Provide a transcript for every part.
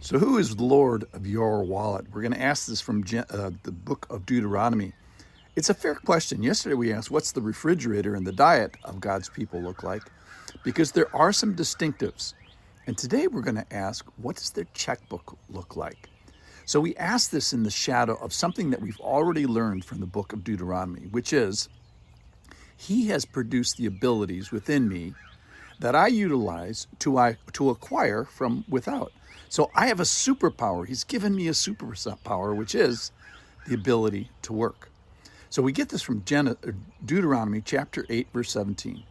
So who is Lord of your wallet? We're going to ask this from the book of Deuteronomy. It's a fair question. Yesterday we asked, what's the refrigerator and the diet of God's people look like? Because there are some distinctives. And today we're going to ask, what does their checkbook look like? So we ask this in the shadow of something that we've already learned from the book of Deuteronomy, which is, He has produced the abilities within me that I utilize to acquire from without. So I have a superpower. He's given me a superpower, which is the ability to work. So we get this from Deuteronomy chapter 8, verse 17.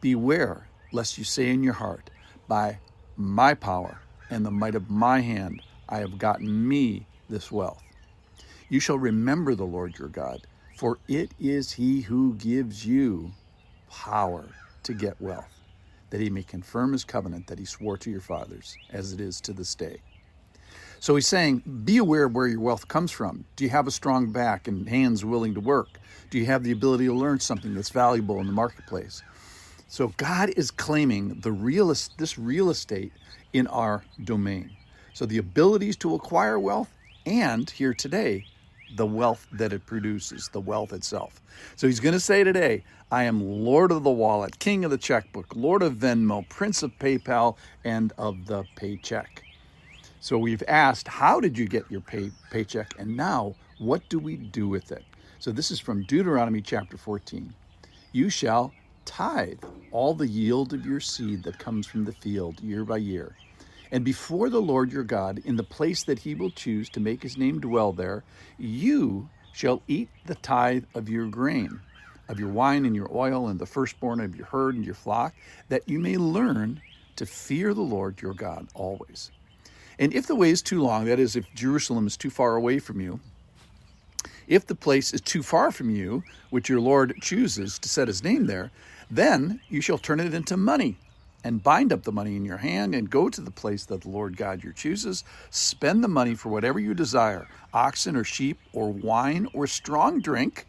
Beware lest you say in your heart, by my power and the might of my hand, I have gotten me this wealth. You shall remember the Lord your God, for it is he who gives you power to get wealth, that he may confirm his covenant that he swore to your fathers, as it is to this day. So he's saying, be aware of where your wealth comes from. Do you have a strong back and hands willing to work? Do you have the ability to learn something that's valuable in the marketplace? So God is claiming this real estate in our domain. So the abilities to acquire wealth, and here today, the wealth that it produces, the wealth itself. So he's going to say today, I am Lord of the wallet, King of the checkbook, Lord of Venmo, Prince of PayPal, and of the paycheck. So we've asked, how did you get your paycheck? And now, what do we do with it? So this is from Deuteronomy chapter 14. You shall tithe all the yield of your seed that comes from the field year by year. And before the Lord your God, in the place that he will choose to make his name dwell there, you shall eat the tithe of your grain, of your wine and your oil, and the firstborn of your herd and your flock, that you may learn to fear the Lord your God always. And if the way is too long, that is, if Jerusalem is too far away from you, if the place is too far from you, which your Lord chooses to set his name there, then you shall turn it into money, and bind up the money in your hand, and go to the place that the Lord God your chooses. Spend the money for whatever you desire, oxen or sheep or wine or strong drink,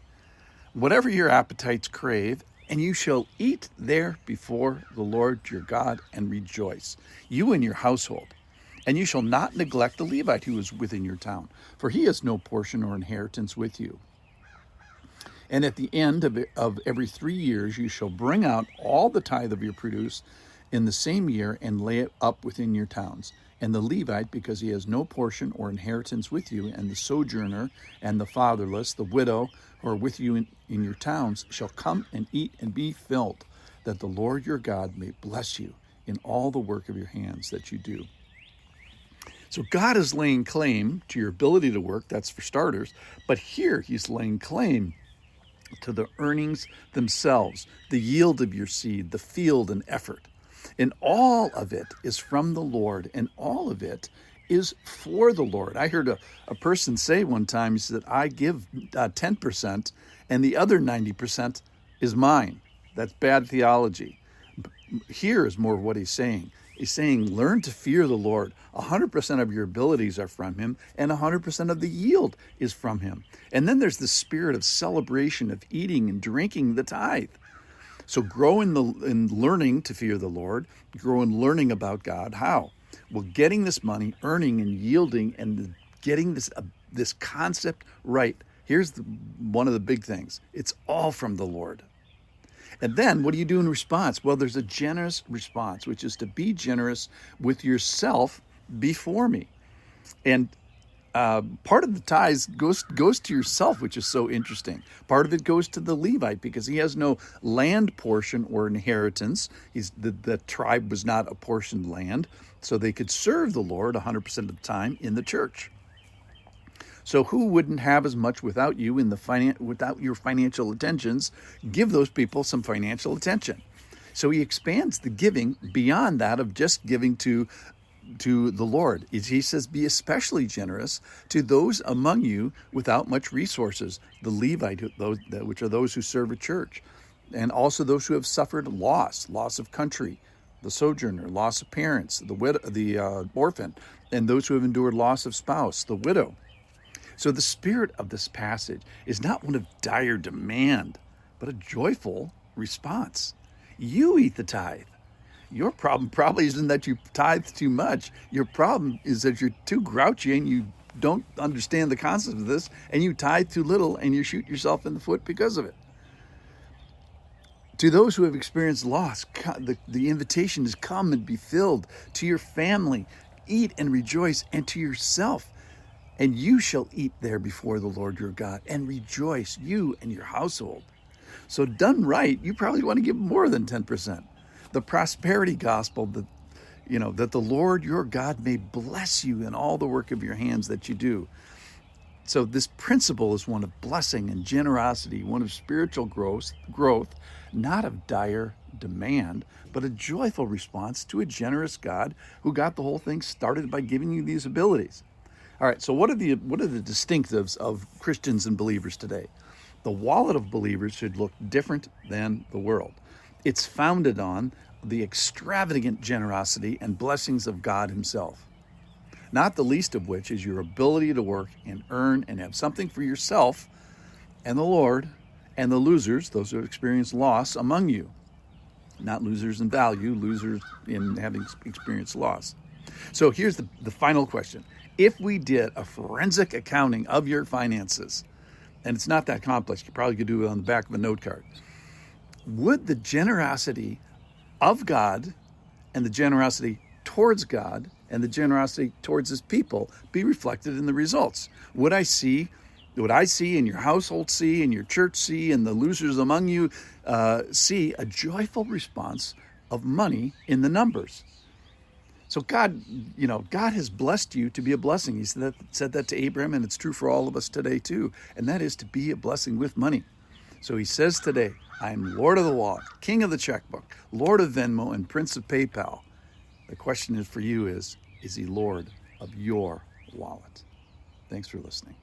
whatever your appetites crave, and you shall eat there before the Lord your God and rejoice, you and your household. And you shall not neglect the Levite who is within your town, for he has no portion or inheritance with you. And at the end of every 3 years you shall bring out all the tithe of your produce in the same year and lay it up within your towns. And the Levite, because he has no portion or inheritance with you, and the sojourner and the fatherless, the widow, who are with you in your towns, shall come and eat and be filled, that the Lord your God may bless you in all the work of your hands that you do. So God is laying claim to your ability to work, that's for starters, but here he's laying claim to the earnings themselves, the yield of your seed, the field and effort. And all of it is from the Lord, and all of it is for the Lord. I heard a person say one time, he said, I give 10%, and the other 90% is mine. That's bad theology. Here is more of what he's saying. He's saying, learn to fear the Lord. 100% of your abilities are from him, and 100% of the yield is from him. And then there's the spirit of celebration, of eating and drinking the tithe. So grow in learning to fear the Lord, grow in learning about God. How? Well, getting this money, earning and yielding, and getting this concept right. Here's one of the big things. It's all from the Lord. And then what do you do in response? Well, there's a generous response, which is to be generous with yourself before me. And part of the tithes goes to yourself, which is so interesting. Part of it goes to the Levite because he has no land portion or inheritance. The tribe was not apportioned land, so they could serve the Lord 100% of the time in the church. So who wouldn't have as much without you without your financial attentions? Give those people some financial attention. So he expands the giving beyond that of just giving to the Lord. He says, be especially generous to those among you without much resources, the Levite, which are those who serve a church, and also those who have suffered loss of country, the sojourner, loss of parents, the widow, the orphan, and those who have endured loss of spouse, the widow. So the spirit of this passage is not one of dire demand, but a joyful response. You eat the tithe. Your problem probably isn't that you tithe too much. Your problem is that you're too grouchy and you don't understand the concept of this, and you tithe too little and you shoot yourself in the foot because of it. To those who have experienced loss, the invitation is come and be filled. To your family, eat and rejoice, and to yourself, and you shall eat there before the Lord your God, and rejoice, you and your household. So done right, you probably want to give more than 10%. The prosperity gospel that the Lord your God may bless you in all the work of your hands that you do. So this principle is one of blessing and generosity, one of spiritual growth, not of dire demand, but a joyful response to a generous God who got the whole thing started by giving you these abilities. All right, so what are the distinctives of Christians and believers today? The wallet of believers should look different than the world. It's founded on the extravagant generosity and blessings of God himself, not the least of which is your ability to work and earn and have something for yourself and the Lord, and the losers, those who experience loss among you. Not losers in value, losers in having experienced loss. So here's the final question. If we did a forensic accounting of your finances, and it's not that complex, you probably could do it on the back of a note card, would the generosity of God and the generosity towards God and the generosity towards his people be reflected in the results? Would I see in your household see, in your church see, and the losers among you see a joyful response of money in the numbers? So God has blessed you to be a blessing. He said that to Abraham, and it's true for all of us today too. And that is to be a blessing with money. So he says today, I am Lord of the wallet, King of the checkbook, Lord of Venmo, and Prince of PayPal. The question is for you is he Lord of your wallet? Thanks for listening.